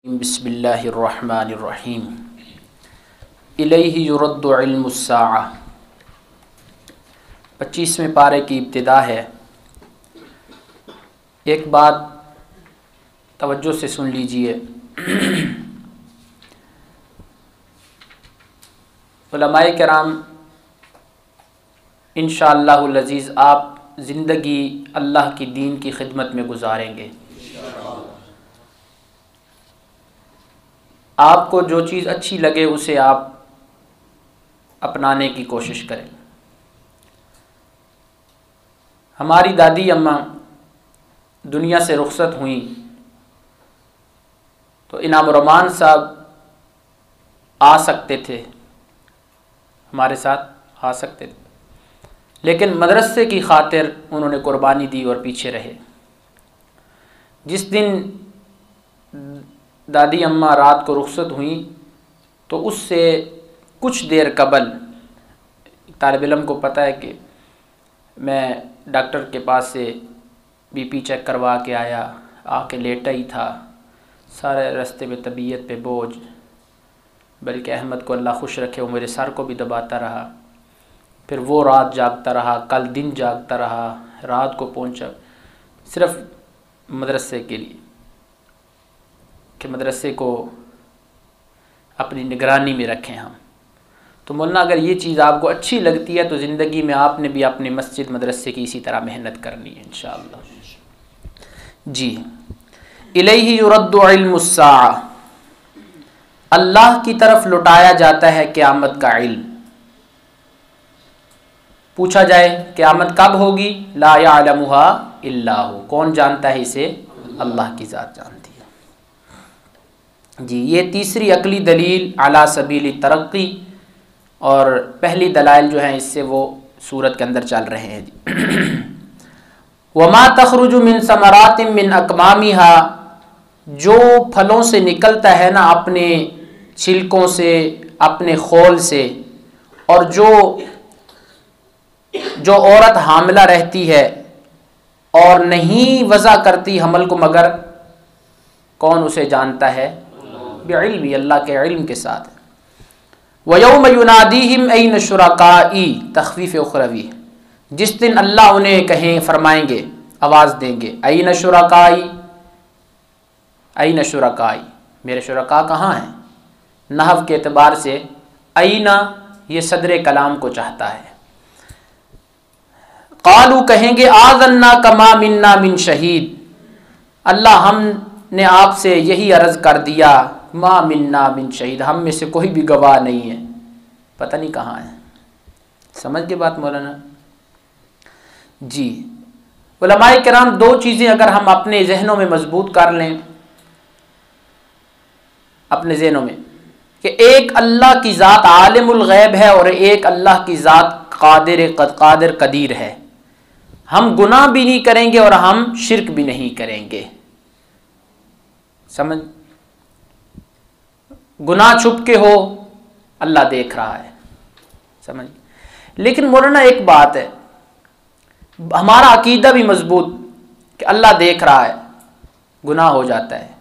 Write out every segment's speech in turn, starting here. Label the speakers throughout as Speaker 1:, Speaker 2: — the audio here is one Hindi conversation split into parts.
Speaker 1: बिस्मिल्लाहिर्रहमानिर्रहीम। इलैहि युरद्दु इल्मुस्साअ 25वें पारे की इब्तिदा है। एक बात तवज्जो से सुन लीजिए। उलमाए किराम इंशाअल्लाहुल अज़ीज़ आप ज़िंदगी अल्लाह की दीन की खिदमत में गुजारेंगे। आपको जो चीज़ अच्छी लगे उसे आप अपनाने की कोशिश करें। हमारी दादी अम्मा दुनिया से रुखसत हुई तो इनाम रहमान साहब आ सकते थे, हमारे साथ आ सकते थे, लेकिन मदरसे की खातिर उन्होंने कुर्बानी दी और पीछे रहे। जिस दिन दादी अम्मा रात को रुखसत हुई तो उससे कुछ देर कबल तालिब इल्म को पता है कि मैं डॉक्टर के पास से बीपी चेक करवा के आया, आके लेटा ही था। सारे रास्ते में तबीयत पे बोझ, बल्कि अहमद को अल्लाह खुश रखे वो मेरे सर को भी दबाता रहा। फिर वो रात जागता रहा, कल दिन जागता रहा, रात को पहुंचा सिर्फ मदरसे के लिए कि मदरसे को अपनी निगरानी में रखें हम। तो मौलाना अगर ये चीज़ आपको अच्छी लगती है तो ज़िंदगी में आपने भी अपने मस्जिद मदरसे की इसी तरह मेहनत करनी है इंशाअल्लाह। जी, इलैहि युरद्दु इल्मुस्साअ, अल्लाह की तरफ लुटाया जाता है क़यामत का इल्म। पूछा जाए क़यामत कब होगी, ला यअलमुहा इल्ला हु, कौन जानता है इसे, अल्लाह की ज़ात जानती है। जी, ये तीसरी अकली दलील अला सबील तरक्की और पहली दलाइल जो हैं इससे वो सूरत के अंदर चल रहे हैं। जी, वमा तखरुजु मिन समरातिम मिन अकमामिहा, जो फलों से निकलता है ना अपने छिलकों से, अपने खोल से, और जो औरत हामिला रहती है और नहीं वज़ा करती हमल को, मगर कौन उसे जानता है, बिइल्मी, अल्लाह के इल्म के साथ। व यौम युनादीहिम ऐन शुरकाई, तख़फ़ीफ़ उख़रवी, जिस दिन अल्लाह उन्हें कहें फरमाएंगे, आवाज़ देंगे, ऐन शुरकाई, ऐन शुरकाई, मेरे शुरका कहाँ हैं। नहव के एतबार से ऐना ये सदर कलाम को चाहता है। क़ालू, कहेंगे, आज़न्ना कमा मिन्ना मिन शहीद, अल्लाह हमने आपसे यही अर्ज़ कर दिया, मा मिन्ना मिन शहीद, हम में से कोई भी गवाह नहीं है, पता नहीं कहाँ है। समझ के बात मौलाना। जी, उलमाए किराम दो चीज़ें अगर हम अपने जहनों में मजबूत कर लें, अपने जहनों में, कि एक अल्लाह की ज़ात आलिमुल गैब है और एक अल्लाह की ज़ात कादिर कदीर है। हम गुनाह भी नहीं करेंगे और हम शिरक भी नहीं करेंगे। समझ, गुनाह छुप के हो, अल्लाह देख रहा है, समझ। लेकिन मौलाना एक बात है, हमारा अकीदा भी मजबूत कि अल्लाह देख रहा है, गुनाह हो जाता है।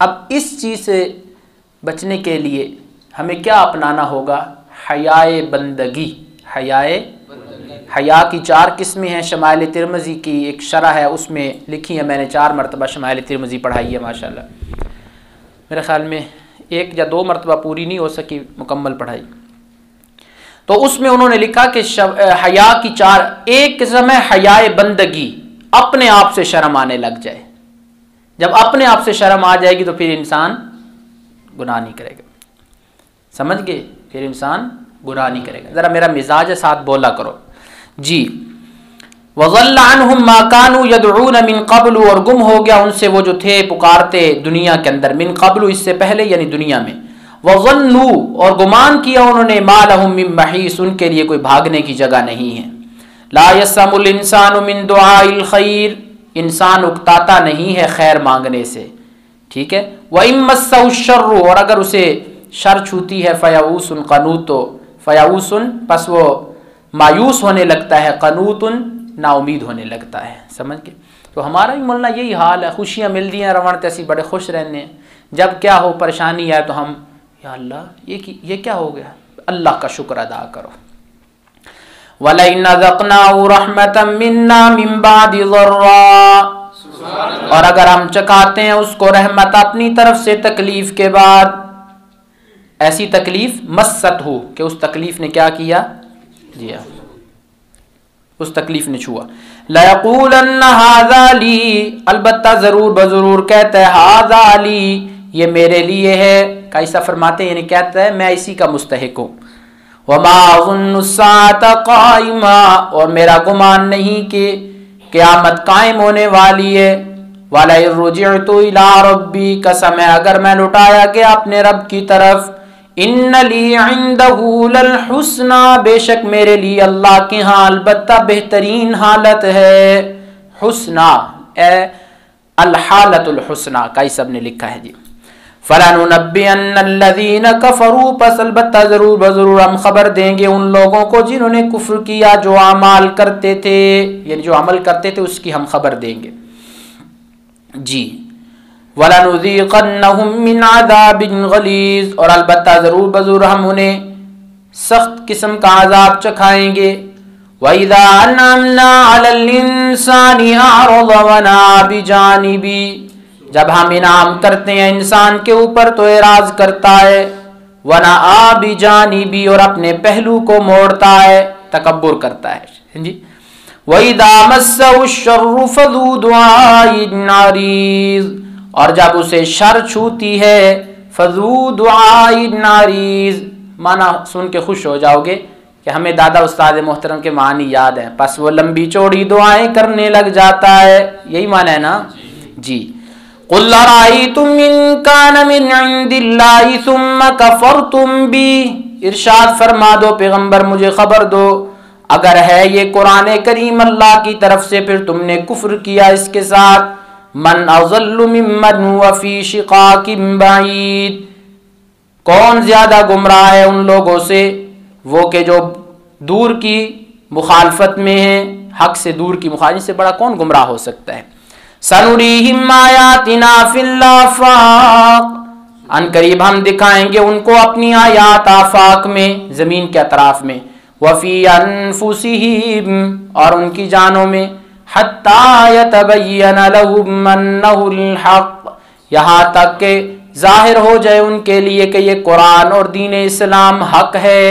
Speaker 1: अब इस चीज़ से बचने के लिए हमें क्या अपनाना होगा, हयाए बंदगी। हया की 4 किस्में हैं। शमाइल तिरमिज़ी की एक शरह है, उसमें लिखी है, मैंने 4 मरतबा शमाइल तिरमिज़ी पढ़ाई है माशाल्लाह। मेरे ख्याल में 1 या 2 मरतबा पूरी नहीं हो सकी मुकम्मल पढ़ाई। तो उसमें उन्होंने लिखा कि हया की 4, एक किस्म है हयाए बंदगी, अपने आप से शर्म आने लग जाए। जब अपने आप से शर्म आ जाएगी तो फिर इंसान गुनाह नहीं करेगा। समझ गए, फिर इंसान गुनाह नहीं करेगा। ज़रा मेरा मिजाज साथ बोला करो। जी, वज़ल्ल अन्हुम मा कानू यदऊन मिन क़ब्ल, और गुम हो गया उनसे वो जो थे पुकारते दुनिया के अंदर, मिन क़ब्ल इससे पहले यानी दुनिया में। वज़न्नू, और गुमान किया उन्होंने, मा लहुम मिन महीस, उनके लिए कोई भागने की जगह नहीं है। ला यस्समुल इंसानु मिन दुआइल खैर, इंसान उकताता नहीं है खैर मांगने से, ठीक है। व इम्मस्सहु शर्रु, और अगर उसे शर छूती है, फ़यऊसुन क़नूतो, फ़यऊसुन पस वो मायूस होने लगता है, क़नूतुन नाउमीद होने लगता है। समझ के, तो हमारा भी मौलाना यही हाल है। खुशियाँ मिलती हैं रवण तैसी बड़े खुश रहने, जब क्या हो परेशानी आए तो हम या अल्लाह ये क्या हो गया, अल्लाह का शुक्र अदा करो। वलइन ज़क़नाहु रहमतम मिन्ना मिन बादि ज़र्रा, और अगर हम चखाते हैं उसको रहमत अपनी तरफ से तकलीफ के बाद, ऐसी तकलीफ मस्सत हो कि उस तकलीफ ने क्या किया, जी हाँ, उस तकलीफ ने छुआ। लयक़ूलन्ना हाज़ा ली, अलबत्ता ज़रूर बज़रूर कहता है हाज़ा ली, ये मेरे लिए है। कैसा फरमाते हैं, यानी कहता है मैं इसी का मुस्तहिक हूँ। वमा अज़ुन्नु अस्साअता क़ाइमा, और मेरा गुमान नहीं कि क़यामत कायम होने वाली है। वलइन रुजिअतु इला रब्बी, कसम है अगर मैं लुटाया गया अपने रब की तरफ, इन्न ली इंदहु लल हुस्ना, बेशक मेरे लिए अल्लाह के यहाँ अलबत्ता बेहतरीन हालत है। हुस्ना अल हालतुल हुस्ना, कई सब ने लिखा है जी। फलनुनब्बिअन्नल्लज़ीना कफरू, पस अलबत्ता जरूर बजरूर हम खबर देंगे उन लोगों को जिन्होंने कुफ्र किया, जो अमाल करते थे, यानी जो अमल करते थे उसकी हम खबर देंगे जी। वलनुज़ीक़न्नहुम मिन अज़ाबिन गलीज़, और अलबत्ता ज़रूर बज़ूर हम उन्हें सख्त किस्म का अज़ाब चखाएंगे। वइज़ा अनअमना अलल इंसानी अअरज़ वनअ बिजानिबी, जब हम इनाम करते हैं इंसान के ऊपर तो एराज करता है। वनअ बिजानिबी, और अपने पहलू को मोड़ता है, तकब्बुर करता है जी। वइज़ा मस्सहु शर्रु फज़ू दुआइन अरीज़, और जब उसे शर छूती है, फज़ू दुआइन अरीज़, माना सुन के खुश हो जाओगे कि हमें दादा उस्ताद मोहतरम के मानी याद है, बस वो लंबी चौड़ी दुआएं करने लग जाता है, यही माना है ना जी। कुल अरायतुम इन कान मिन इंदिल्लाहि सुम्मा कफरतुम बी, इरशाद फरमा दो पैगंबर मुझे खबर दो, अगर है ये कुरान करीम अल्लाह की तरफ से फिर तुमने कुफ्र किया इसके साथ। मन अज़ल्लु मिम्मन हुवा फी शिक़ाक़िन बईद, कौन ज्यादा गुमराह है उन लोगों से वो के जो दूर की मुखालफत में है, हक से दूर की मुखालफत से बड़ा कौन गुमराह हो सकता है। सनुरीहिम आयातिना फिल आफाक, अनकरीब हम दिखाएंगे उनको अपनी आयात आफाक में, जमीन के अतराफ में। वफी अनफुसिहिम, और उनकी जानों में। हत्ता यतबय्यन लहुम अन्नहुल हक, यहाँ तक के जाहिर हो जाए उनके लिए कि ये कुरान और दीन इस्लाम हक है।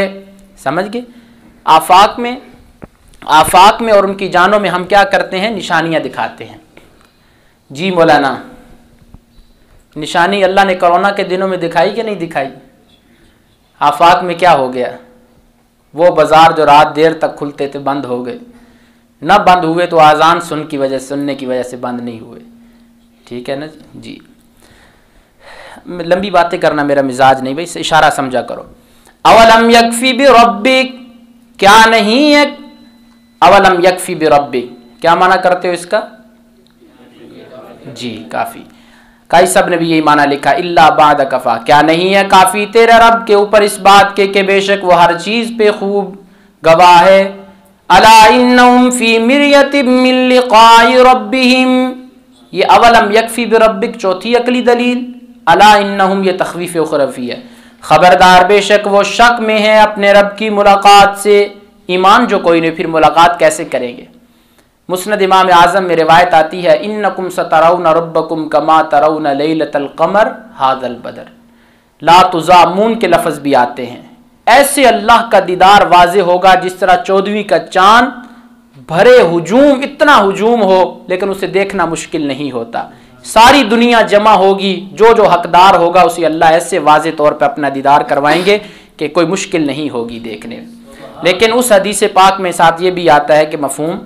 Speaker 1: समझ गए। आफाक में और उनकी जानों में हम क्या करते हैं, निशानियां दिखाते हैं जी। मौलाना निशानी अल्लाह ने कोरोना के दिनों में दिखाई कि नहीं दिखाई। आफाक में क्या हो गया, वो बाजार जो रात देर तक खुलते थे बंद हो गए, न बंद हुए तो आज़ान सुनने की वजह से बंद नहीं हुए। ठीक है ना जी। लंबी बातें करना मेरा मिजाज नहीं भाई, इशारा समझा करो। अवलम यकफी बि रब्बिक, क्या नहीं है, अवलम यकफी बि रब्बिक क्या माना करते हो इसका जी, काफी। कई सब ने भी यही माना लिखा, इल्ला बाद कफा, क्या नहीं है काफी तेरे रब के ऊपर इस बात के बेशक वो हर चीज पे खूब गवाह है। अला इन्नहुम फी मिर्यतिम मिन लिक़ाइ रब्बिहिम, ये अवलम यकफी बि रब्बिक चौथी अकली दलील। अला इन्नहुम ये तखवीफ उखरवी है, खबरदार बेशक वो शक में है अपने रब की मुलाकात से। ईमान जो कोई नहीं फिर मुलाकात कैसे करेंगे। मुस्नद इमाम आज़म में रिवायत आती है, इन्नकुम सतरौना रब्बकुम कमा तरौना लैलतल क़मर हाज़ल बदर, ला तुज़ामून के लफ्ज़ भी आते हैं। ऐसे अल्लाह का दीदार वाज़े होगा जिस तरह 14वीं का चांद, भरे हुजूम, इतना हुजूम हो लेकिन उसे देखना मुश्किल नहीं होता। सारी दुनिया जमा होगी, जो जो हकदार होगा उसे अल्लाह ऐसे वाज़े तौर पर अपना दीदार करवाएंगे कि कोई मुश्किल नहीं होगी देखने में। लेकिन उस हदीस पाक में साथ ये भी आता है कि मफहूम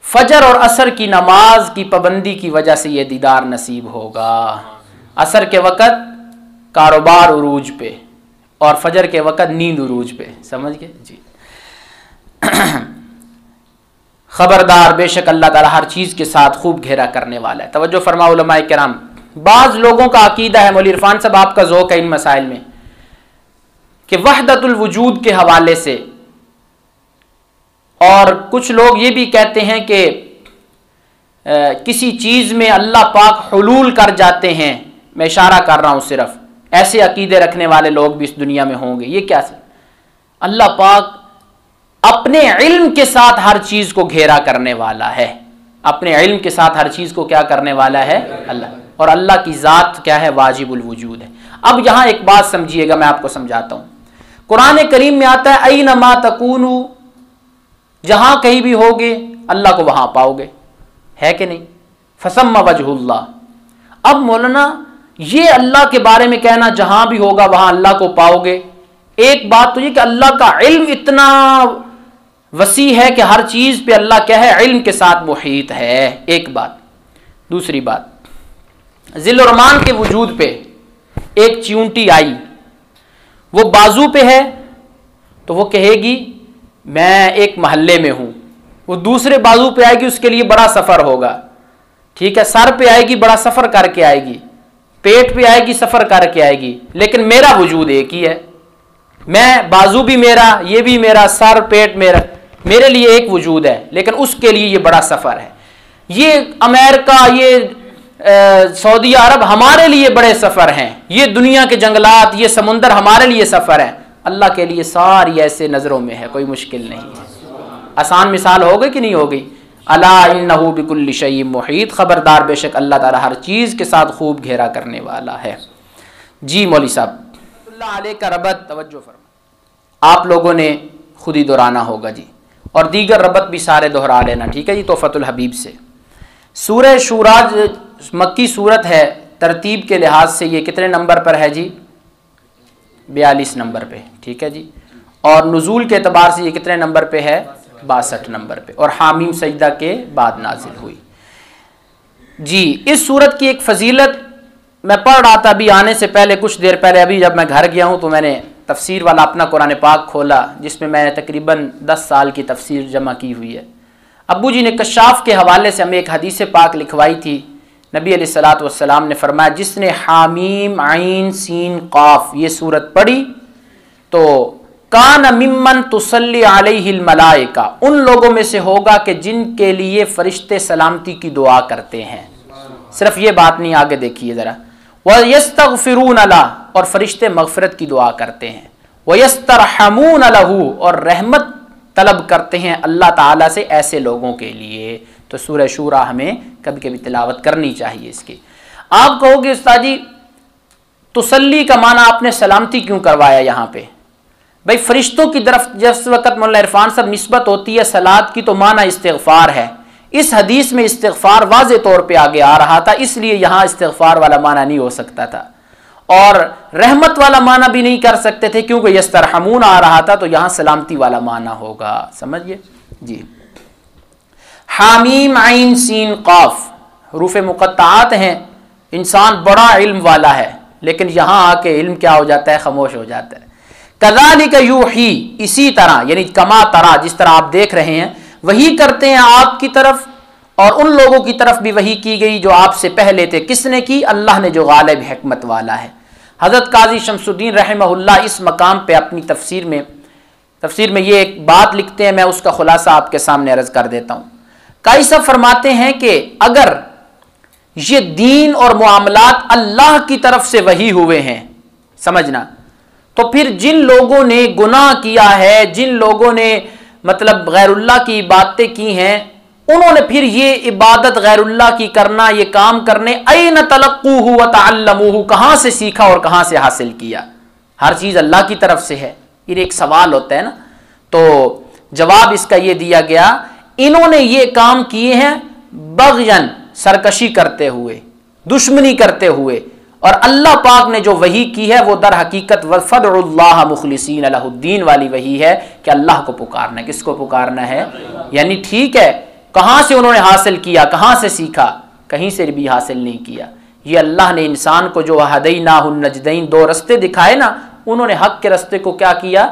Speaker 1: फजर और असर की नमाज की पाबंदी की वजह से यह दीदार नसीब होगा। असर के वक़्त कारोबार उरूज पे और फजर के वक़्त नींद उरूज पे, समझ गए जी। खबरदार बेशक अल्लाह ताला हर चीज़ के साथ खूब घेरा करने वाला है। तवज्जो फरमा उलमाए किराम, बाज़ लोगों का अकीदा है, मौलवी इरफान साहब आपका ज़ौक़ है इन मसाइल में, कि वहदतुल वजूद के हवाले से, और कुछ लोग ये भी कहते हैं कि किसी चीज़ में अल्लाह पाक हुलूल कर जाते हैं, मैं इशारा कर रहा हूँ सिर्फ, ऐसे अकीदे रखने वाले लोग भी इस दुनिया में होंगे। ये क्या है? अल्लाह पाक अपने इल्म के साथ हर चीज़ को घेरा करने वाला है, अपने इल्म के साथ हर चीज़ को क्या करने वाला है? अल्लाह। और अल्लाह की ज़ात क्या है? वाजिबुल वजूद है। अब यहाँ एक बात समझिएगा, मैं आपको समझाता हूँ। कुरान करीम में आता है ऐनमा तकूनु, जहाँ कहीं भी होगे अल्लाह को वहाँ पाओगे, है कि नहीं? फसम्मा वजहुल्लाह। अब मौलाना ये अल्लाह के बारे में कहना जहाँ भी होगा वहाँ अल्लाह को पाओगे, एक बात तो ये कि अल्लाह का इल्म इतना वसी है कि हर चीज़ पे अल्लाह क्या है? इल्म के साथ मुहीत है, एक बात। दूसरी बात, ज़िल रहमान के वजूद पे एक चींटी आई, वो बाजू पे है तो वो कहेगी मैं एक महल्ले में हूँ, वो दूसरे बाजू पे आएगी, उसके लिए बड़ा सफ़र होगा, ठीक है? सर पे आएगी, बड़ा सफ़र करके आएगी, पेट पे आएगी, सफ़र करके आएगी, लेकिन मेरा वजूद एक ही है। मैं, बाजू भी मेरा, ये भी मेरा, सर पेट मेरा, मेरे लिए एक वजूद है, लेकिन उसके लिए ये बड़ा सफ़र है। ये अमेरिका, ये सऊदी अरब हमारे लिए बड़े सफ़र हैं, ये दुनिया के जंगलात, ये समुंदर हमारे लिए सफ़र है। अल्लाह के लिए सारी ऐसे नज़रों में है, कोई मुश्किल नहीं है। आसान मिसाल हो गई कि नहीं हो गई? अला इन्नहु बिकुल्लि शैइन मुहीत, खबरदार बेशक अल्लाह ताला हर चीज़ के साथ खूब घेरा करने वाला है। जी मौली साहब, अल्लाह अलैह का रबत तवज्जो फरमा, आप लोगों ने खुद ही दोहराना होगा जी, और दीगर रबत भी सारे दोहरा लेना, ठीक है जी? तोहफतुल हबीब से सूरह शूरा मक्की सूरत है, तरतीब के लिहाज से ये कितने नंबर पर है जी? 42 नंबर पे, ठीक है जी। और नुज़ूल के एतबार से ये कितने नंबर पे है? 62 नंबर पे, और हामीम सजदा के बाद नाजिल हुई जी। इस सूरत की एक फजीलत मैं पढ़ रहा था अभी आने से पहले, कुछ देर पहले, अभी जब मैं घर गया हूँ तो मैंने तफसीर वाला अपना कुरान पाक खोला, जिसमें मैंने तकरीबन 10 साल की तफसीर जमा की हुई है। अब्बू जी ने कशाफ के हवाले से हमें एक हदीस पाक लिखवाई थी। नबी अलैहिस्सलातु वस्सलाम ने फरमाया, जिसने हामीम आइन सीन काफ ये सूरत पढ़ी तो कान मिम्मन तुसल्ली अलैहिल मलाइका, उन लोगों में से होगा कि जिनके लिए फरिश्ते सलामती की दुआ करते हैं। सिर्फ ये बात नहीं, आगे देखिए ज़रा, वयस्तगफिरून लह, और फरिश्ते मगफरत की दुआ करते हैं, वयस्तरहमून लहू, और रहमत तलब करते हैं अल्लाह ताला से ऐसे लोगों के लिए। तो सूरह शूरा हमें कभी कभी तिलावत करनी चाहिए इसकी। आप कहोगे उस्ताद जी तुसल्ली का माना आपने सलामती क्यों करवाया यहाँ पे? भाई फरिश्तों की तरफ जिस वक्त मौलाना इरफान साहब निस्बत होती है सलात की तो माना इस्तिग़फ़ार है। इस हदीस में इस्तिग़फ़ार वाज़े तौर पे आगे आ रहा था, इसलिए यहाँ इस्तिग़फ़ार वाला माना नहीं हो सकता था, और रहमत वाला माना भी नहीं कर सकते थे क्योंकि यस्तरहमून आ रहा था, तो यहाँ सलामती वाला माना होगा। समझिए जी। हामीम आइन सीन काफ हरूफ मुक़त्ताआत हैं। इंसान बड़ा इल्म वाला है, लेकिन यहाँ आके इल्म क्या हो जाता है? खामोश हो जाता है। कज़ालिक यूही, इसी तरह, यानी कमा तरा, जिस तरह आप देख रहे हैं वही करते हैं आपकी तरफ, और उन लोगों की तरफ भी वही की गई जो आपसे पहले थे। किसने की? अल्लाह ने, जो गालिब हिकमत वाला है। हज़रत काजी शमसुद्दीन रहमहुल्लाह इस मकाम पे अपनी तफसीर में ये एक बात लिखते हैं, मैं उसका खुलासा आपके सामने अर्ज कर देता हूँ। काई साहब फरमाते हैं कि अगर ये दीन और मुआमलात अल्लाह की तरफ से वही हुए हैं, समझना, तो फिर जिन लोगों ने गुनाह किया है, जिन लोगों ने मतलब गैरुल्लाह की बातें की हैं, उन्होंने फिर ये इबादत गैरुल्लाह की करना, ये काम करने, ऐन तलक्कूहु व तअल्लमूहु, कहाँ से सीखा और कहाँ से हासिल किया? हर चीज़ अल्लाह की तरफ से है। फिर एक सवाल होता है ना, तो जवाब इसका ये दिया गया, इन्होंने ये काम किए हैं बग़यन, सरकशी करते हुए, दुश्मनी करते हुए, और अल्लाह पाक ने जो वही की है वो दर हकीकत वफ़दउल्लाह मुखलिसीन लहुद्दीन वाली वही है कि अल्लाह को पुकारना है। किसको पुकारना है? यानी ठीक है, कहाँ से उन्होंने हासिल किया, कहाँ से सीखा? कहीं से भी हासिल नहीं किया। ये अल्लाह ने इंसान को जो हदैनाहुन नजदैन, दो रास्ते दिखाए ना, उन्होंने हक के रास्ते को क्या किया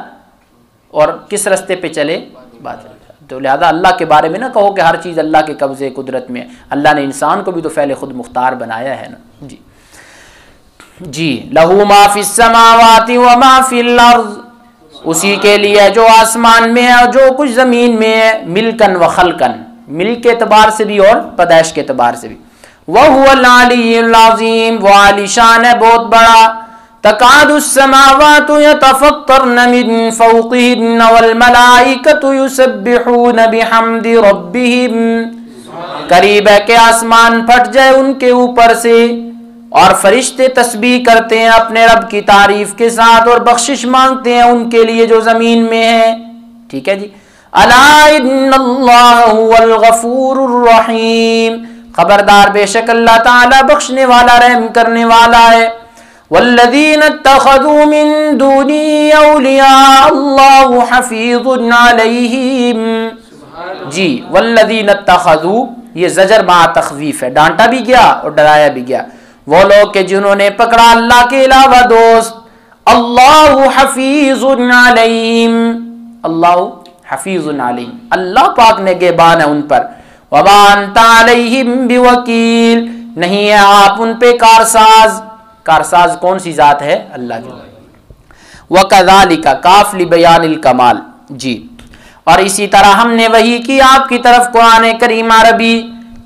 Speaker 1: और किस रास्ते पे चले? बात। तो लिहाजा अल्लाह के बारे में ना कहो कि हर चीज़ अल्लाह के कब्ज़े कुदरत में। अल्लाह ने इंसान को भी तो पहले खुद मुख्तार बनाया है ना जी। जी, लहू मा फिस समावाति व मा फिल अर्ज़, उसी के लिए जो आसमान में है और जो कुछ ज़मीन में है, मिल्कन व खल्कन, मिल के एतबार से भी और पैदाइश के एतबार से भी। वहुवल अलिय्युल अज़ीम, वो आलिशान है, बहुत बड़ा। तकादुस समावातु यतफत्तरन मिन फौक़िहिन वल मलाइकतु युसब्बिहून बिहम्दि रब्बिहिम, करीब है कि आसमान फट जाए उनके ऊपर से और फरिश्ते तस्बीह करते हैं अपने रब की तारीफ के साथ और बख्शिश मांगते हैं उनके लिए जो जमीन में है। ठीक है जी। अला इन्नल्लाह हुवल गफूरुर रहीम, खबरदार बेशक अल्लाह ताला बख्शने वाला रहम करने वाला है। वल्लज़ीना इत्तख़ज़ू मिन दूनी औलिया अल्लाहु हफ़ीज़ुन अलैहिम। जी, वल्लज़ीना इत्तख़ज़ू, ये ज़जर मा तख़वीफ़ है, डांटा भी गया और डराया भी गया। वो लोग के जिन्होंने पकड़ा अल्लाह के अलावा दोस्त, अल्लाहु हफ़ीज़ुन अलैहिम, अल्लाहु हफ़ीज़ुन अलैहिम, अल्लाह पाक निगहबान है उन पर। वमा अंता अलैहिम बिवकील, नहीं है आप उन पे कारसाज। कारसाज कौन सी जात है? अल्लाह की। वकज़ालिका, काफ लि बयानिल कमाल। जी, और इसी तरह हमने वही की आपकी तरफ कुरान करीम अरबी,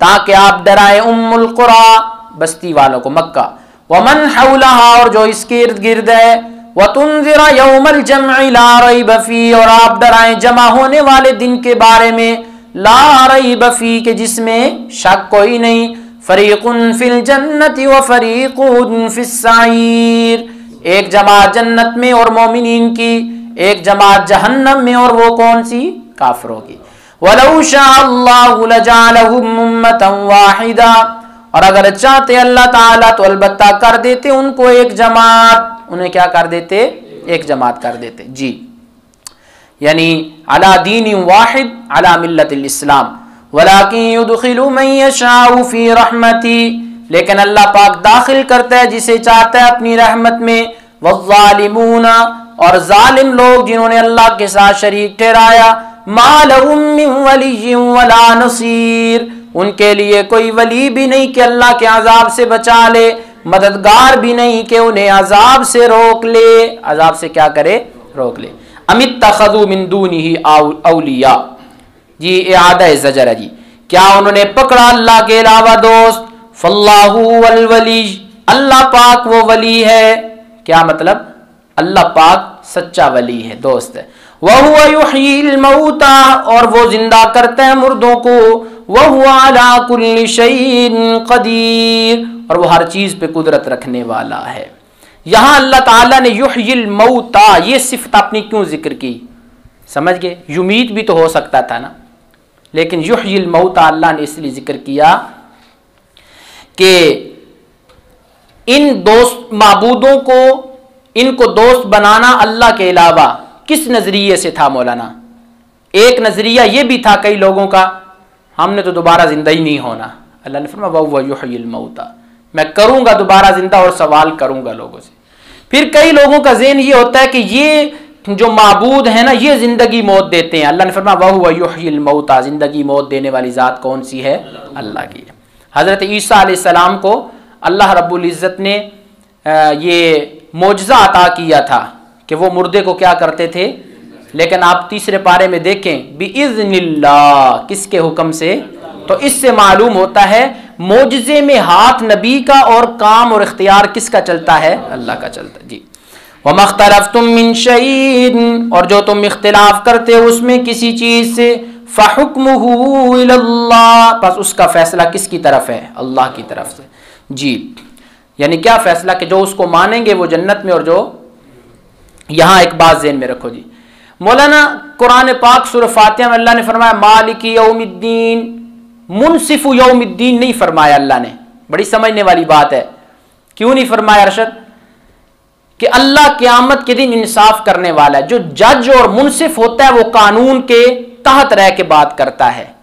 Speaker 1: ताकि आप डराए उम्मुल कुरा, बस्ती वालों को, मक्का, वमन हौलहा, और जो इसके इर्द गिर्द है, वतुंज़िरा यौमल जमइ ला रैब फी, और आप डराए जमा होने वाले दिन के बारे में, ला रैब फी, के जिसमें शक कोई नहीं। फरीकुन फिल जन्नति व फरीकुन फिस सईर, एक जमात जन्नत में और मोमिनीन की, एक जमात जहन्नम में, और वो कौन सी? काफिरों की। वलौ शाअल्लाहु लजअलहुम उम्मतन वाहिदा, और अगर चाहते अल्लाह ताला तो अलबत्ता कर देते उनको एक जमात, उन्हें क्या कर देते? एक जमात कर देते। जी, यानी अला दीन वाहिद अला मिल्लतिल इस्लाम, वलाकिन युदखिलु मन यशाउ फी रहमती, लेकिन अल्लाह पाक दाखिल करता है जिसे चाहता है अपनी रहमत में। वज़्ज़ालिमूना, और जालिम लोग जिन्होंने अल्लाह के साथ शरीक ठहराया, मा लहुम मिन वलिय्यिन वला नसीर, उनके लिए कोई वली भी नहीं कि अल्लाह के अजाब से बचा ले, मददगार भी नहीं कि उन्हें अजाब से रोक ले। अजाब से क्या करे? रोक ले। अमित्तखज़ू मिन दूनिही औलिया, जी इआदा ज़जर है जी, क्या उन्होंने पकड़ा अल्लाह के अलावा दोस्त? फल्लाहु वल वली, अल्लाह पाक वो वली है। क्या मतलब? अल्लाह पाक सच्चा वली है, दोस्त है। वहुवा युह्यिल मौता, और वो जिंदा करता है मुर्दों को। वहुवा अला कुल्लि शैइन कदीर, और वो हर चीज पे कुदरत रखने वाला है। यहां अल्लाह ताला ने युह्यिल मौता ये सिफत अपनी क्यों जिक्र की? समझ गए? युमीत भी तो हो सकता था ना, लेकिन युह्यिल मौता अल्लाह ने इसलिए जिक्र किया कि इन दोस्त माबूदों को, इनको दोस्त बनाना अल्लाह के अलावा किस नजरिए से था मौलाना? एक नजरिया ये भी था कई लोगों का, हमने तो दोबारा जिंदा ही नहीं होना। अल्लाह ने फरमाया वहुवा युह्यिल मौता, मैं करूंगा दोबारा जिंदा और सवाल करूंगा लोगों से। फिर कई लोगों का ज़हन ये होता है कि ये जो माबूद है ना, ये जिंदगी मौत देते हैं। अल्लाह ने फरमाया वहुवा युह्यिल मौता, जिंदगी मौत देने वाली जात कौन सी है? अल्लाह की है। हजरत ईसा अलैहिस्सलाम को अल्लाह रब्बुल इज़्ज़त ने ये मोजज़ा अता किया था कि वो मुर्दे को क्या करते थे, लेकिन आप तीसरे पारे में देखें बिइज़्निल्लाह, किसके हुक्म से? तो इससे मालूम होता है मोजज़े में हाथ नबी का और काम और इख्तियार किसका चलता है? अल्लाह का चलता है। जी, वमख्तलफ्तुम मिन शैइन, और जो तुम इख्तिलाफ करते हो उसमें किसी चीज से, फहुक्मुहु इलल्लाह, बस उसका फैसला किसकी तरफ है? अल्लाह की तरफ से। जी, यानी क्या फैसला कि जो उसको मानेंगे वो जन्नत में, और जो, यहां एक बात ज़हन में रखो जी, मौलाना कुरान पाक सूरह फातिहा में अल्लाह ने फरमाया मालिकी यौमिद्दीन, मुनसिफु यौमिद्दीन नहीं फरमाया अल्लाह ने। बड़ी समझने वाली बात है। क्यों नहीं फरमाया अरशद? कि अल्लाह क़यामत के दिन इंसाफ करने वाला है। जो जज और मुनसिफ होता है वो कानून के तहत रह के बात करता है।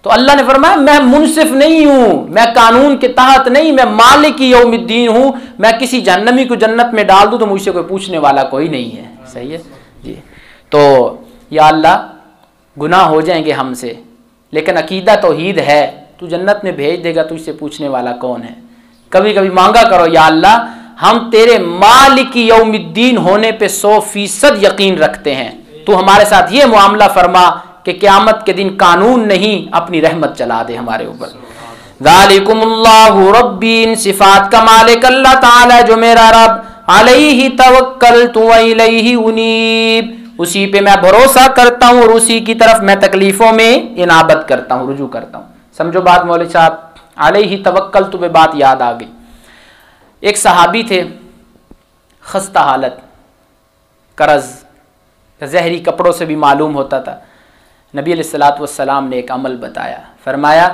Speaker 1: तो अल्लाह ने फरमाया मैं मुनसिफ नहीं हूं, मैं कानून के तहत नहीं, मैं मालिक यौमिद्दीन हूं। मैं किसी जहन्नमी को जन्नत में डाल दूं तो मुझसे कोई पूछने वाला कोई नहीं है। सही है जी। तो या अल्लाह गुनाह हो जाएंगे हमसे, लेकिन अकीदा तौहीद है, तू जन्नत में भेज देगा, तुझसे पूछने वाला कौन है? कभी कभी मांगा करो या अल्लाह हम तेरे मालिक यौमिद्दीन होने पे 100% यकीन रखते हैं, तू हमारे साथ ये मुआमला फरमा कि क़यामत के दिन कानून नहीं अपनी रहमत चला दे हमारे ऊपर। ज़ालिकुमुल्लाहु रब्बी, इन सिफात का मालिक अल्लाह ताला है जो मेरा रब, अलैहि तवक्कलतु व इलैहि उनीब, उसी पे मैं भरोसा करता हूँ और उसी की तरफ मैं तकलीफों में इनाबत करता हूँ, रुजू करता हूँ। समझो बात मौलवी साहब, अलैहि तवक्कलतु पे बात याद आ गई। एक सहाबी थे, खस्ता हालत, कर्ज, जहरी कपड़ों से भी मालूम होता था। नबी अलैहिस्सलातु वस्सलाम ने एक अमल बताया, फरमाया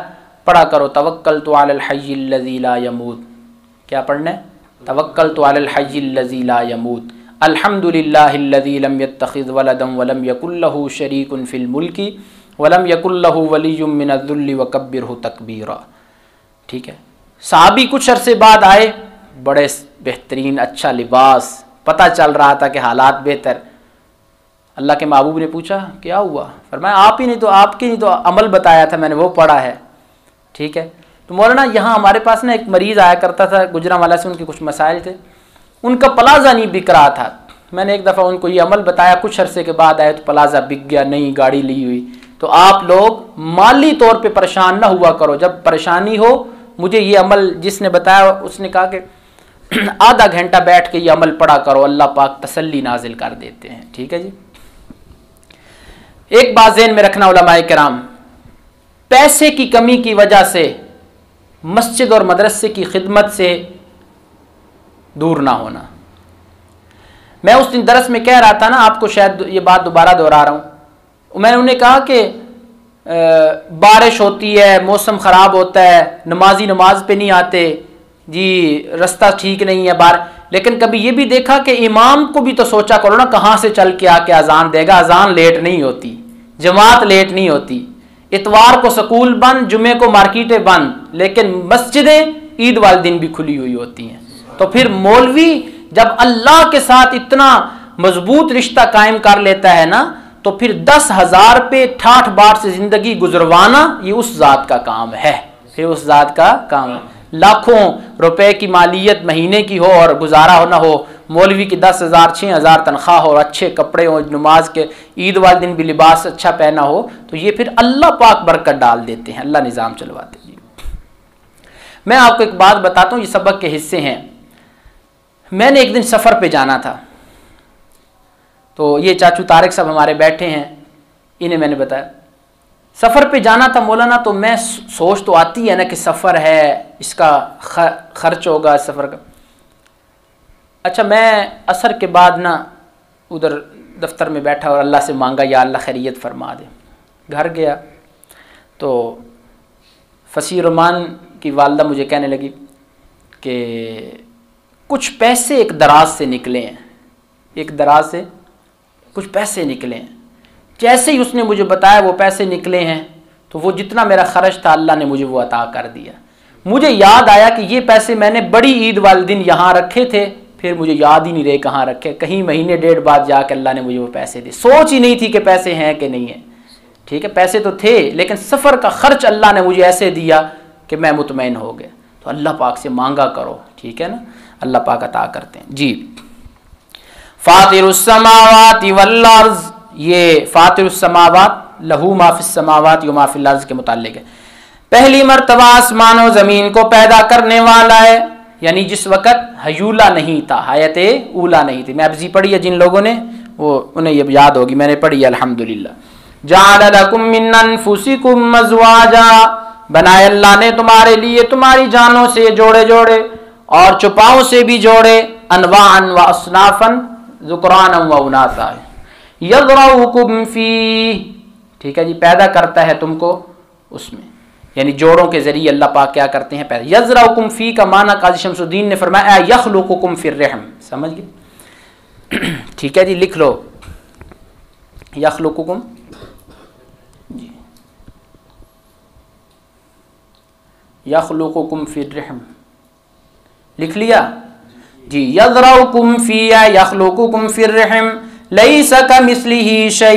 Speaker 1: पढ़ा करो तवक्कलतु अलल हय्यिल लज़ी ला यमूत। क्या पढ़ना है? तवक्कलतु अलल हय्यिल लज़ी ला यमूत, अल्हम्दुलिल्लाहिल्लज़ी लम यत्तखिज़ वलदन वलम यकुल लहू शरीकुन फिल मुल्की वलम यकुल लहू वलिय्युम मिनज़्ज़ुल्लि वकब्बिरहु तकबीरा। ठीक है, सहाबी कुछ अरसे बाद आए, बड़े बेहतरीन अच्छा लिबास, पता चल रहा था कि हालात बेहतर। अल्लाह के महबूब ने पूछा क्या हुआ? फरमाया आप ही नहीं तो, आपके नहीं तो अमल बताया था मैंने, वो पढ़ा है। ठीक है, तो मौलाना यहाँ हमारे पास ना एक मरीज़ आया करता था गुजरांवाला से, उनके कुछ मसाइल थे, उनका प्लाजा नहीं बिक रहा था। मैंने एक दफ़ा उनको ये अमल बताया, कुछ अरसे के बाद आए तो प्लाजा बिक गया, नई गाड़ी ली हुई। तो आप लोग माली तौर पे परेशान ना हुआ करो, जब परेशानी हो मुझे ये अमल जिसने बताया उसने कहा कि आधा घंटा बैठ के ये अमल पढ़ा करो, अल्लाह पाक तसल्ली नाजिल कर देते हैं। ठीक है जी। एक बात ज़हन में रखना उलमाए किराम, पैसे की कमी की वजह से मस्जिद और मदरसे की खिदमत से दूर ना होना। मैं उस दिन दरस में कह रहा था ना, आपको शायद ये बात दोबारा दोहरा रहा हूँ। मैंने उन्हें कहा कि बारिश होती है, मौसम ख़राब होता है, नमाजी नमाज पे नहीं आते जी, रास्ता ठीक नहीं है बाहर, लेकिन कभी ये भी देखा कि इमाम को भी तो सोचा करो ना, कहाँ से चल के आके अजान देगा। अजान लेट नहीं होती, जमात लेट नहीं होती, इतवार को स्कूल बंद, जुमे को मार्केटें बंद, लेकिन मस्जिदें ईद वाले दिन भी खुली हुई होती हैं। तो फिर मौलवी जब अल्लाह के साथ इतना मजबूत रिश्ता कायम कर लेता है ना, तो फिर 10,000 पे ठाठ बाट से जिंदगी गुजरवाना ये उस जात का काम है, फिर उस जात का काम है। लाखों रुपए की मालियत महीने की हो और गुजारा हो ना हो, मौलवी की 10,000 6,000 तनख्वाह हो और अच्छे कपड़े हो, नमाज के ईद वाले दिन भी लिबास अच्छा पहना हो, तो ये फिर अल्लाह पाक बरकत डाल देते हैं, अल्लाह निज़ाम चलवाते हैं। मैं आपको एक बात बताता हूँ, ये सबक के हिस्से हैं। मैंने एक दिन सफ़र पे जाना था, तो ये चाचू तारिक साहब हमारे बैठे हैं, इन्हें मैंने बताया सफ़र पे जाना था मौलाना। तो मैं सोच तो आती है ना कि सफ़र है, इसका खर्च होगा सफ़र का। अच्छा, मैं असर के बाद ना उधर दफ्तर में बैठा और अल्लाह से मांगा, या अल्लाह खैरियत फरमा दे। घर गया तो फसी रहमान की वालदा मुझे कहने लगी कि कुछ पैसे एक दराज से निकले हैं, एक दराज से कुछ पैसे निकले हैं। जैसे ही उसने मुझे बताया वो पैसे निकले हैं, तो वो जितना मेरा खर्च था अल्लाह ने मुझे वो अता कर दिया। मुझे याद आया कि ये पैसे मैंने बड़ी ईद वाले दिन यहाँ रखे थे, फिर मुझे याद ही नहीं रहे कहाँ रखे, कहीं महीने डेढ़ बाद जाकर अल्लाह ने मुझे वो पैसे दिए। सोच ही नहीं थी कि पैसे हैं कि नहीं है। ठीक है, पैसे तो थे, लेकिन सफ़र का खर्च अल्लाह ने मुझे ऐसे दिया कि मैं मुतमईन हो गया। तो अल्लाह पाक से मांगा करो, ठीक है ना, अल्लाह पाक अता करते हैं जी। फातिरुस समावाति वल अर्ज़, ये फातिरुस समावात लहू मा फिस समावाति व मा फिल अर्ज़ के मुताल्लिक है। पहली मर्तबा आसमानों ज़मीन को पैदा करने वाला है, यानी जिस वक़्त हयूला नहीं था, हयाते ऊला नहीं थी। मैं अब्जी पढ़ी है, जिन लोगों ने वो उन्हें ये याद होगी, मैंने पढ़ी है अल्हम्दुलिल्लाह। जअल लकुम मिन अनफुसिकुम अज़वाजा, बनाए अल्लाह ने तुम्हारे लिए तुम्हारी जानों से जोड़े जोड़े और चुपाओं से भी जोड़े, अनवाअन व अस्नाफन ज़ुकरानन व उनासा, यज़रउकुम फी, ठीक है जी, पैदा करता है तुमको उसमें, यानी जोड़ों के जरिए अल्लाह पाक क्या करते हैं, पैदा। यज़रउकुम फी का माना काज़ी शमसुद्दीन ने फरमाया यख़लुकुकुम फिर रहम, समझ गए? ठीक है जी, लिख लो यख़लुकुकुम जी, यख़लुकुकुम फिर रहम, लिख लिया जी। यज़रउकुम फिया यख़लुकुकुम फिर रहम, लैसा कमिस्लिही शै,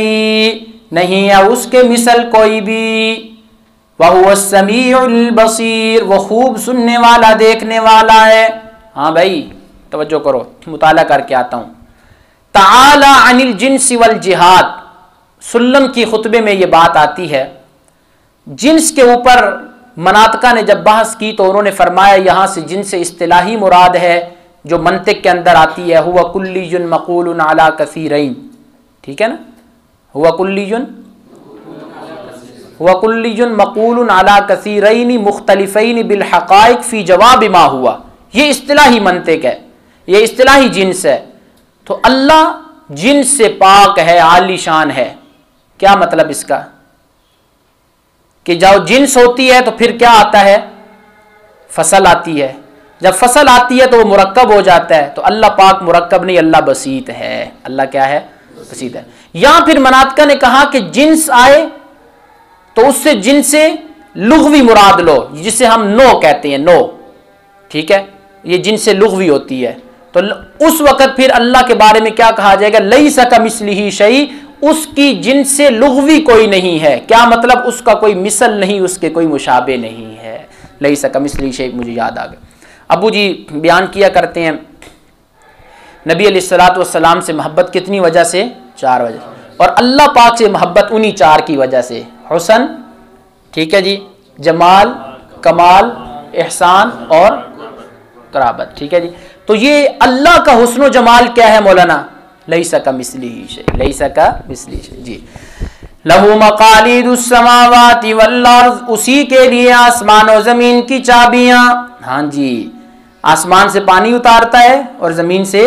Speaker 1: नहीं है उसके मिसल कोई भी, वहुवस समीउल बसीर, वो खूब सुनने वाला देखने वाला है। हाँ भाई तवज्जो करो, मुताला करके आता हूँ। ताला अनिल जिन्स वल जिहाद, सुल्लम की खुतबे में ये बात आती है, जिन्स के ऊपर मनातका ने जब बहस की तो उन्होंने फरमाया यहाँ से जिनसे इस्तिलाही मुराद है जो मंतिक के अंदर आती है, हुवा कुल्लियुन मक़ूलुन अला कसीरैन, ठीक है ना, हुवा कुल्लियुन मक़ूलुन अला कसीरैन मुख्तलिफ़ैन बिल हक़ाइक़ फ़ी जवाब मा हुआ। ये इस्तिलाही मंतिक है, ये इस्तिलाही जिन्स है। तो अल्लाह जिन्स से पाक है, आली शान है। क्या मतलब इसका कि जब जिन्स होती है तो फिर क्या आता है, फसल आती है। जब फसल आती है तो वो मुरक्कब हो जाता है। तो अल्लाह पाक मुरक्कब नहीं, अल्लाह बसीत है। अल्लाह क्या है, बसीत है। या फिर मनातका ने कहा कि जिन्स आए तो उससे जिनसे लुग़वी मुराद लो, जिसे हम नो कहते हैं, नो, ठीक है, ये जिनसे लुग़वी होती है। तो उस वक़्त फिर अल्लाह के बारे में क्या कहा जाएगा, लैसा कमिस्लिही शै, उसकी जिनसे लुग़वी कोई नहीं है। क्या मतलब, उसका कोई मिसल नहीं, उसके कोई मुशाबे नहीं है। लैसा कमिस्लिही शै, मुझे याद आ गया। अबू जी बयान किया करते हैं नबी अलैहिस्सलातु वस्सलाम से मोहब्बत कितनी वजह से, 4 वजह। और अल्लाह पाक से मोहब्बत उन्हीं 4 की वजह से, हुस्न, ठीक है जी, जमाल, कमाल, एहसान और कराबत, ठीक है जी। तो ये अल्लाह का हुस्न व जमाल क्या है मौलाना, लैसा कमिस्लिही शै, लैसा कमिस्लिही शै जी। लहू मक़ालिदुस समावाति वल अर्ज़, उसी के लिए आसमान और ज़मीन की चाबियाँ। हाँ जी, आसमान से पानी उतारता है और ज़मीन से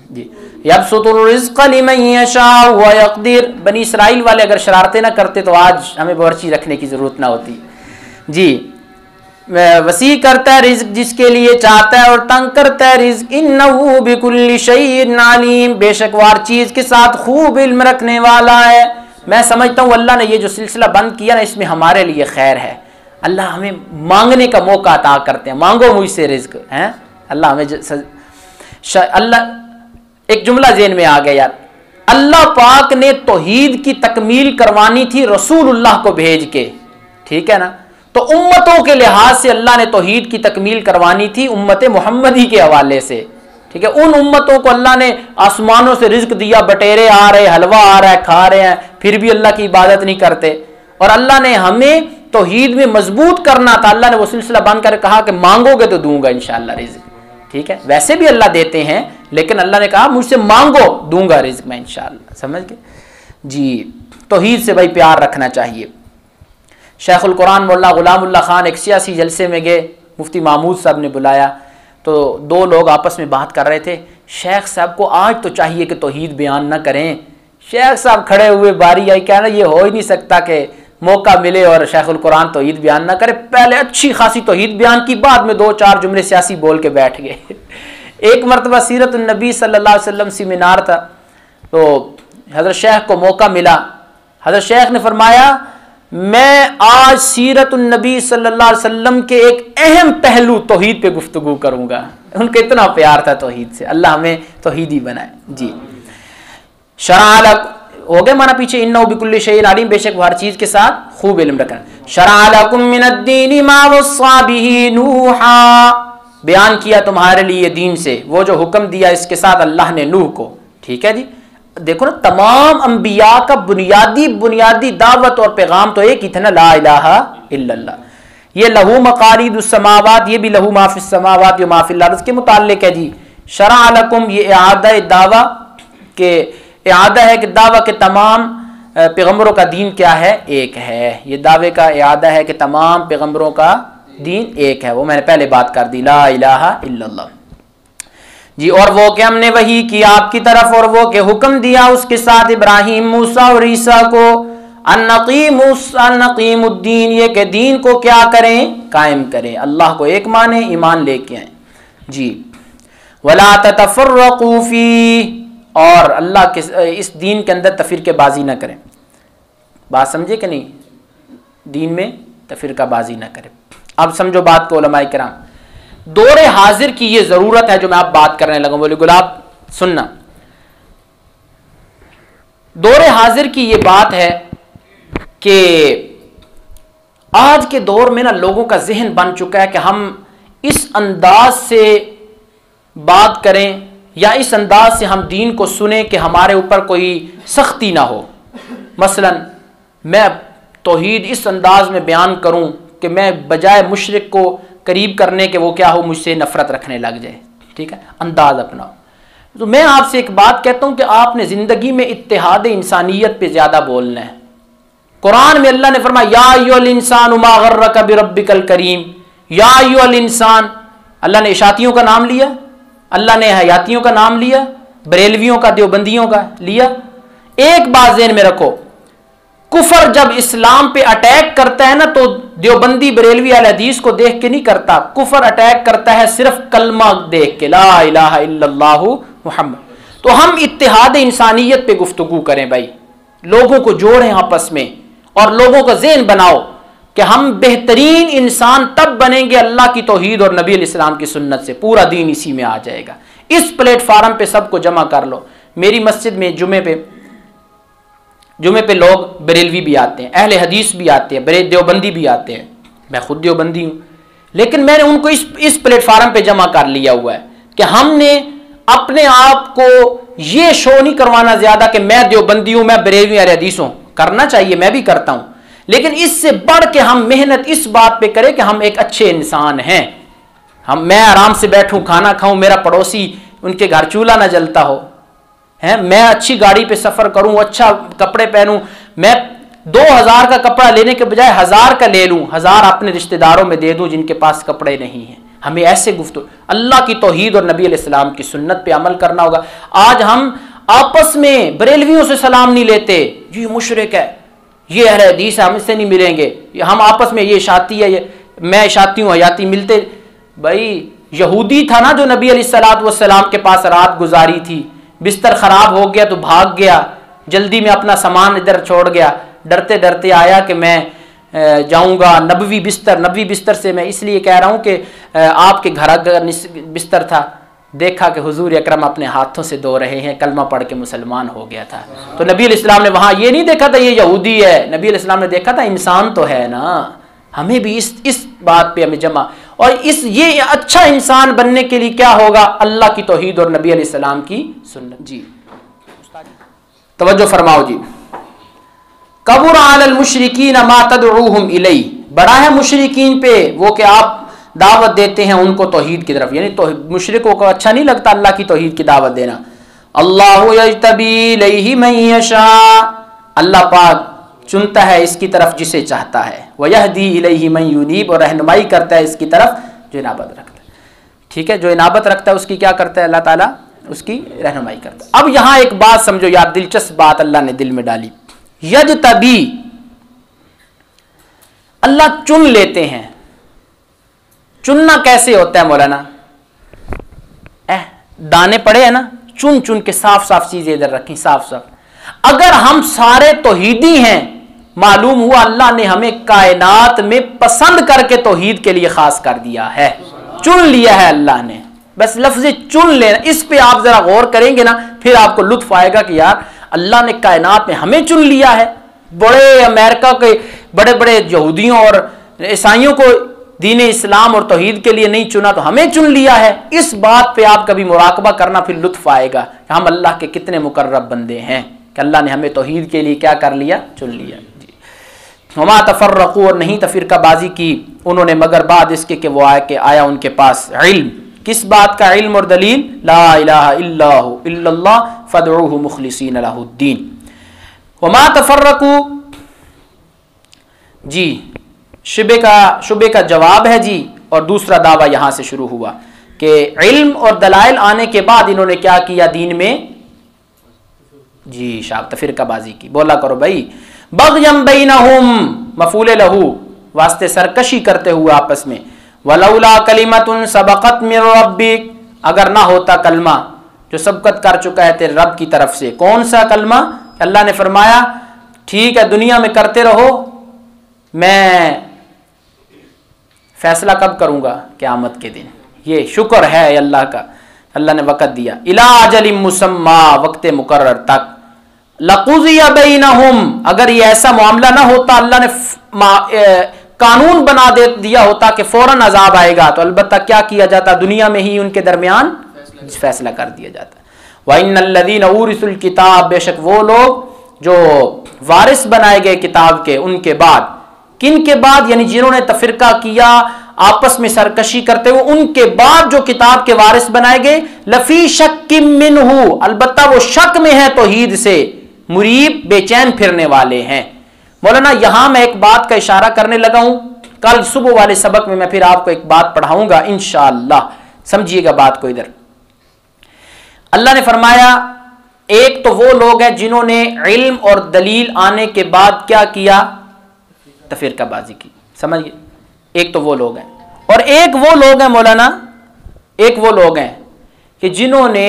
Speaker 1: जी। यबसुतुर रिज़्क़ लिमन यशाअ व यक़दिर, बनी इसराइल वाले अगर शरारतें ना करते तो आज हमें बावर्ची रखने की ज़रूरत ना होती जी। वसी करता है रिज़्क़ जिसके लिए चाहता है और तंग करता है रिज़्क़। इन्नहु बिकुल्लि शैइन अलीम, बेशक वो हर चीज़ के साथ खूब इल्म रखने वाला है। मैं समझता हूँ अल्लाह ने ये जो सिलसिला बंद किया ना, इसमें हमारे लिए खैर है। अल्लाह हमें मांगने का मौका अता करते हैं, मांगो मुझसे रिज़्क़ हैं। अल्लाह हमें अल्लाह, एक जुमला ज़हन में आ गया यार, अल्लाह पाक ने तौहीद की तकमील करवानी थी रसूलुल्लाह को भेज के, ठीक है ना। तो उम्मतों के लिहाज से अल्लाह ने तौहीद की तकमील करवानी थी उम्मत मुहम्मदी के हवाले से, ठीक है। उन उम्मतों को अल्लाह ने आसमानों से रिज़्क़ दिया, बटेरे आ रहे, हलवा आ रहा है, खा रहे हैं, फिर भी अल्लाह की इबादत नहीं करते। और अल्लाह ने हमें तौहीद में मजबूत करना था। अल्लाह ने वो सिलसिला बंद कर कहा कि मांगोगे तो दूंगा इंशाअल्लाह रिज़्क़, ठीक है। वैसे भी अल्लाह देते हैं, लेकिन अल्लाह ने कहा मुझसे मांगो, दूंगा रिज़्क़ मैं इंशाअल्लाह, समझ गए जी। तौहीद से भाई प्यार रखना चाहिए। शेखुल कुरान मौलाना गुलामुल्लाह खान एक सियासी जलसे में गए, मुफ्ती महमूद साहब ने बुलाया तो 2 लोग आपस में बात कर रहे थे। शेख साहब को आज तो चाहिए कि तौहीद बयान ना करें। शेख साहब खड़े हुए, बारी आई, कहना ये हो ही नहीं सकता कि मौका मिले और शेखुल कुरान तौहीद बयान ना करे। पहले अच्छी खासी तौहीद बयान की, बाद में 2-4 जुमले सियासी बोल के बैठ गए। एक मरतबा सीरत नबी सल्लल्लाहु अलैहि वसल्लम सेमिनार था, तो हज़रत शेख को मौका मिला। हज़रत शेख ने फरमाया मैं आज सीरत नबी सल्लल्लाहु अलैहि वसल्लम के एक अहम पहलू तौहीद पे गुफ्तगू करूँगा। उनका इतना प्यार था तौहीद से, अल्लाह हमें तौहीदी बनाए जी। शरअ हो गए माना पीछे, इन्नहु बिकुल्लि शैइन अलीम, बेशक वो हर चीज़ के साथ खूब इल्म रखना। शरअ लकुम मिनद्दीनि मा वस्सा बिही नूहा, बयान किया तुम्हारे लिए दीन से वो जो हुक्म दिया इसके साथ अल्लाह ने नूह को, ठीक है जी। देखो ना, तमाम अंबिया का बुनियादी दावत और पैगाम तो एक ही था ना, ला इलाहा इल्लल्लाह। ये लहू मक़ालिदुस समावात, ये भी लहू मा फिस समावात व मा फिल अर्ज़ के मुताल्लिक है जी। शरअ लकुम, ये इआदा दावा के इआदा है कि दावा के तमाम पैगम्बरों का दीन क्या है, एक है। ये दावे का इआदा है कि तमाम पैगम्बरों का दीन एक है। वो मैंने पहले बात कर दी, ला इलाहा इल्लल्लाह जी। और वो कि हमने वही किया आपकी तरफ, और वो के हुक्म दिया उसके साथ इब्राहिम, मूसा और ईसा को, अन्नकीमुद्दीन, ये के दीन को क्या करें, कायम करें, अल्लाह को एक माने, ईमान लेके आए जी। वला ततफर्रकू फी, और अल्लाह के इस दीन के अंदर तफरीक़ेबाज़ी ना करें। बात समझे कि नहीं, दीन में तफरीक़ाबाज़ी ना करें। अब समझो बात को उलमाए किराम, दौरे हाजिर की ये ज़रूरत है जो मैं आप बात करने लगा। बोले गुलाब सुनना, दौरे हाजिर की ये बात है कि आज के दौर में ना लोगों का जहन बन चुका है कि हम इस अंदाज से बात करें या इस अंदाज से हम दीन को सुने कि हमारे ऊपर कोई सख्ती ना हो। मसलन मैं तौहीद इस अंदाज में बयान करूं कि मैं बजाय मुशरिक को करीब करने के वो क्या हो, मुझसे नफरत रखने लग जाए। ठीक है, अंदाज अपनाओ। तो मैं आपसे एक बात कहता हूं कि आपने ज़िंदगी में इत्तेहाद इंसानियत पे ज़्यादा बोलना है। कुरान में अल्लाह ने फरमाया या अय्युहल इंसान मा गर्रका बिरब्बिकल करीम, या अय्युहल इंसान। अल्लाह ने इशातियों का नाम लिया, अल्लाह ने हयातियों का नाम लिया, बरेलवियों का, देवबंदियों का लिया। एक बात ज़हन में रखो, कुफर जब इस्लाम पे अटैक करता है ना तो देवबंदी बरेलवी अहले हदीस को देख के नहीं करता, कुफर अटैक करता है सिर्फ कलमा देख के, ला इलाहा इल्लल्लाहु मुहम्मद। तो हम इत्तेहाद इंसानियत पे गुफ्तगू करें भाई, लोगों को जोड़ें आपस में और लोगों का ज़हन बनाओ कि हम बेहतरीन इंसान तब बनेंगे अल्लाह की तौहीद और नबी अलैहिस्सलाम की सुन्नत से। पूरा दीन इसी में आ जाएगा। इस प्लेटफार्म पे सबको जमा कर लो। मेरी मस्जिद में जुमे पे लोग बरेलवी भी आते हैं, अहले हदीस भी आते हैं, देवबंदी भी आते हैं। मैं खुद देवबंदी हूँ, लेकिन मैंने उनको इस प्लेटफार्म पे जमा कर लिया हुआ है कि हमने अपने आप को ये शो नहीं करवाना ज्यादा कि मैं देवबंदी हूँ, मैं बरेलवी अहले हदीस हूँ। करना चाहिए, मैं भी करता हूँ, लेकिन इससे बढ़ के हम मेहनत इस बात पे करें कि हम एक अच्छे इंसान हैं। मैं आराम से बैठूं, खाना खाऊं, मेरा पड़ोसी उनके घर चूल्हा ना जलता हो, है, मैं अच्छी गाड़ी पे सफर करूं, अच्छा कपड़े पहनूं। मैं 2000 का कपड़ा लेने के बजाय 1000 का ले लूं, 1000 अपने रिश्तेदारों में दे दूं जिनके पास कपड़े नहीं हैं। हमें ऐसे गुफ्तगू, अल्लाह की तौहीद और नबी अलैहिस्सलाम की सुन्नत पे अमल करना होगा। आज हम आपस में बरेलवियों से सलाम नहीं लेते, ये मुशरिक है, ये अहले हदीस है, हम इससे नहीं मिलेंगे। हम आपस में ये शाती है, ये मैं शाती हूँ, हयाती मिलते। भाई यहूदी था ना जो नबी अलैहिस्सलाम के पास रात गुजारी थी, बिस्तर खराब हो गया तो भाग गया, जल्दी में अपना सामान इधर छोड़ गया, डरते डरते आया कि मैं जाऊंगा नबवी बिस्तर से। मैं इसलिए कह रहा हूँ कि आपके घर का बिस्तर था, देखा कि हुजूर अकरम अपने हाथों से धो रहे हैं, कलमा पढ़ के मुसलमान हो गया था। तो नबी अलैहिस्सलाम ने वहाँ ये नहीं देखा था ये यहूदी है, नबी अलैहिस्सलाम ने देखा था इंसान तो है ना। हमें भी इस बात पे हमें जमा, और ये अच्छा इंसान बनने के लिए क्या होगा, अल्लाह की तौहीद और नबी अलैहिस्सलाम की सुन्नत। जी तवज्जो फरमाओ जी। कबुर अलल मुशरिकीन मा तदऊहुम इलैहि, बड़ा है मुशरिकीन पे वो कि आप दावत देते हैं उनको तौहीद की तरफ। यानी तो मुशरिकों को अच्छा नहीं लगता अल्लाह की तौहीद की दावत देना। अल्लाहु यज्तबी इलैहि मन यशा, अल्लाह पाक चुनता है इसकी तरफ जिसे चाहता है। व यहदी इलैहि मन युनीब, और रहनुमाई करता है इसकी तरफ जो इनाबत रखता है। ठीक है, जो इनाबत रखता है उसकी क्या करता है अल्लाह ताला, उसकी रहनुमाई करता है। अब यहां एक बात समझो यार, दिलचस्प बात अल्लाह ने दिल में डाली। यज्तबी, अल्लाह चुन लेते हैं। चुनना कैसे होता है मौलाना? दाने पड़े है ना, चुन चुन के साफ साफ चीजें इधर रखी, साफ साफ। अगर हम सारे तौहीदी हैं, मालूम हुआ अल्लाह ने हमें कायनात में पसंद करके तौहीद के लिए खास कर दिया है, चुन लिया है अल्लाह ने। बस लफ्ज़ चुन लेना, इस पे आप जरा गौर करेंगे ना, फिर आपको लुत्फ आएगा कि यार अल्लाह ने कायनात में हमें चुन लिया है। बड़े अमेरिका के बड़े बड़े यहूदियों और ईसाइयों को दीन इस्लाम और तौहीद के लिए नहीं चुना, तो हमें चुन लिया है। इस बात पे आप कभी मुराकबा करना, फिर लुत्फ आएगा कि हम अल्लाह के कितने मुकर्रब बंदे हैं कि अल्लाह ने हमें तौहीद के लिए क्या कर लिया, चुन लिया। जी, वमा तफर्रकू, और नहीं तफिरकाबाजी की उन्होंने मगर बाद इसके कि वो आया उनके पास इल्म। किस बात का इल्म और दलील? ला इलाहा इल्लल्लाह फदऊहु मुखलिसीन लहुद्दीन। वमा तफर्रकू, जी शुबे का जवाब है जी। और दूसरा दावा यहां से शुरू हुआ कि इल्म और दलाइल आने के बाद इन्होंने क्या किया दीन में, जी शाब तफिरकाबाजी की। बोला करो भाई, बग़यम बैनहुम, मफूल लहू, वास्ते सरकशी करते हुए आपस में। वलौला कलिमतुन सबक़त मिन रब्बिक, अगर ना होता कलमा जो सबकत कर चुका है तेरे रब की तरफ से। कौन सा कलमा? अल्लाह ने फरमाया ठीक है दुनिया में करते रहो, मैं फैसला कब करूंगा? क़यामत के दिन। ये शुक्र है अल्लाह का, अल्लाह ने वक़्त दिया। इला अजलिम मुसम्मा, वक्त मुकर्रर तक। लक़ुज़िया बैनहुम, अगर ये ऐसा मामला ना होता, अल्लाह ने कानून बना दिया होता कि फौरन अजाब आएगा, तो अलबत्ता क्या किया जाता, दुनिया में ही उनके दरमियान फैसला कर दिया जाता। व इन्नल्लज़ीना उरिसुल किताब, बेशक वो लोग जो वारिस बनाए गए किताब के, उनके बाद किन के बाद, यानी जिन्होंने तफरीका किया आपस में सरकशी करते हुए, उनके बाद जो किताब के वारिस बनाए गए, लफी शक्किम मिन्हु, अलबत्ता वो शक में है तौहीद से, मुरीब बेचैन फिरने वाले हैं। मौलाना यहां मैं एक बात का इशारा करने लगा हूं, कल सुबह वाले सबक में मैं फिर आपको एक बात पढ़ाऊंगा इंशाअल्लाह, समझिएगा बात को। इधर अल्लाह ने फरमाया एक तो वो लोग हैं जिन्होंने इल्म और दलील आने के बाद क्या किया, तफरीकाबाजी की, समझिए, एक तो वो लोग हैं। और एक वो लोग हैं मौलाना, एक वो लोग हैं कि जिन्होंने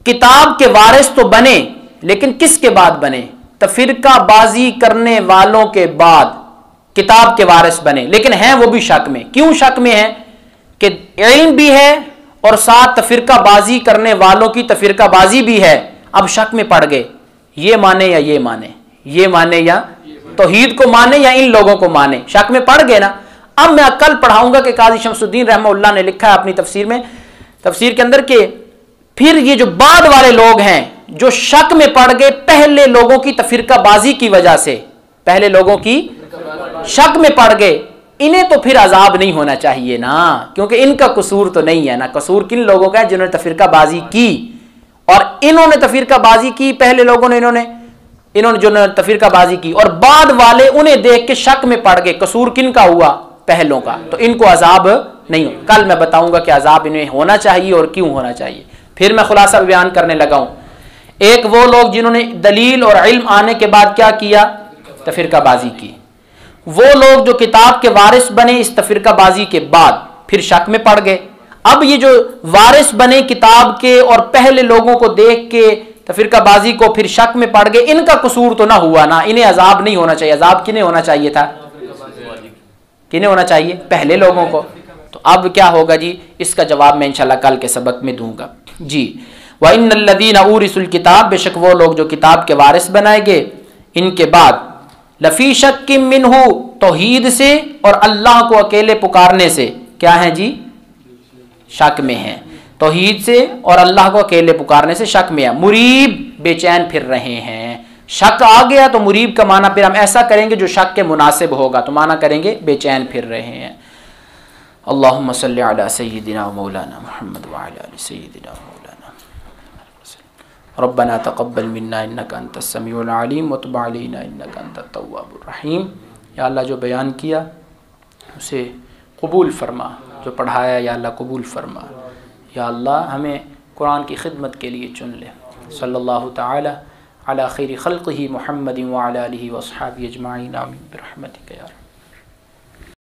Speaker 1: किताब के वारिस तो बने, लेकिन किसके बाद बने, तफरीकाबाजी करने वालों के बाद किताब के वारिस बने, लेकिन हैं वो भी शक में। क्यों शक में है कि इल्म भी है और साथ तफरीकाबाजी करने वालों की तफरीकाबाजी भी है, अब शक में पड़ गए, ये माने या ये माने, ये माने या तौहीद को माने या इन लोगों को माने, शक में पड़ गए ना। अब मैं कल पढ़ाऊंगा कि काजी शमसुद्दीन रहमतुल्लाह ने लिखा है अपनी तफसीर में, तफसीर के अंदर के फिर ये जो बाद वाले लोग हैं जो शक में पड़ गए पहले लोगों की तफरीकाबाजी की वजह से, पहले लोगों की शक में पड़ गए, इन्हें तो फिर अजाब नहीं होना चाहिए ना, क्योंकि इनका कसूर तो नहीं है ना। कसूर किन लोगों का है, जिन्होंने तफरीकाबाजी की, और इन्होंने तफरीकाबाजी की, पहले लोगों ने इन्होंने जो तफरीकाबाजी की, और बाद वाले उन्हें देख के शक में पड़ गए, कसूर किन का हुआ, पहलों का, तो इनको अजाब नहीं हो। कल मैं बताऊंगा कि अजाब इन्हें होना चाहिए और क्यों होना चाहिए। फिर मैं खुलासा बयान करने लगा हूं, एक वो लोग जिन्होंने दलील और इल्म आने के बाद क्या किया, तफरीकाबाजी की, वो लोग जो किताब के वारिस बने इस तफरीकाबाजी के बाद फिर शक में पड़ गए। अब ये जो वारिस बने किताब के और पहले लोगों को देख के तफरीकाबाजी को फिर शक में पड़ गए, इनका कसूर तो ना हुआ ना, इन्हें अजाब नहीं होना चाहिए। अजाब किन्हें होना चाहिए था, किन्हें होना चाहिए, पहले लोगों को। तो अब क्या होगा जी, इसका जवाब मैं इंशाल्लाह कल के सबक में दूंगा जी। व इन्नल्लज़ीना उरिसुल किताब, बेशक वो लोग जो किताब के वारिस बनाए गए इनके बाद, लफी शक्किम मिन्हु, तौहीद से और अल्लाह को अकेले पुकारने से क्या है जी, शक में है, तौहीद से और अल्लाह को अकेले पुकारने से शक में है। मुरीब बेचैन फिर रहे हैं, शक आ गया तो मुरीब का माना फिर हम ऐसा करेंगे जो शक के मुनासिब होगा, तो माना करेंगे बेचैन फिर रहे हैं। अल्लाहुम्मा सल्ली अला सय्यिदिना मौलाना मुहम्मद व अला आलि सय्यिदिना मौलाना रब्बना तक़ब्बल मिन्ना इन्नका अंतस समीउल अलीम व तुब अलैना इन्नका अंतत तव्वाबुर रहीम। या अल्लाह जो बयान किया उसे कबूल फरमा, जो पढ़ाया या अल्लाह कबूल फरमा। या अल्लाह हमें कुरान की खिदमत के लिए चुन ले। सल्लल्लाहु तआला अला खैरि खल्क़िही मुहम्मदिन व अला आलिहि व अस्हाबिही अजमाइन आमीन बिरहमतिका या रब्बल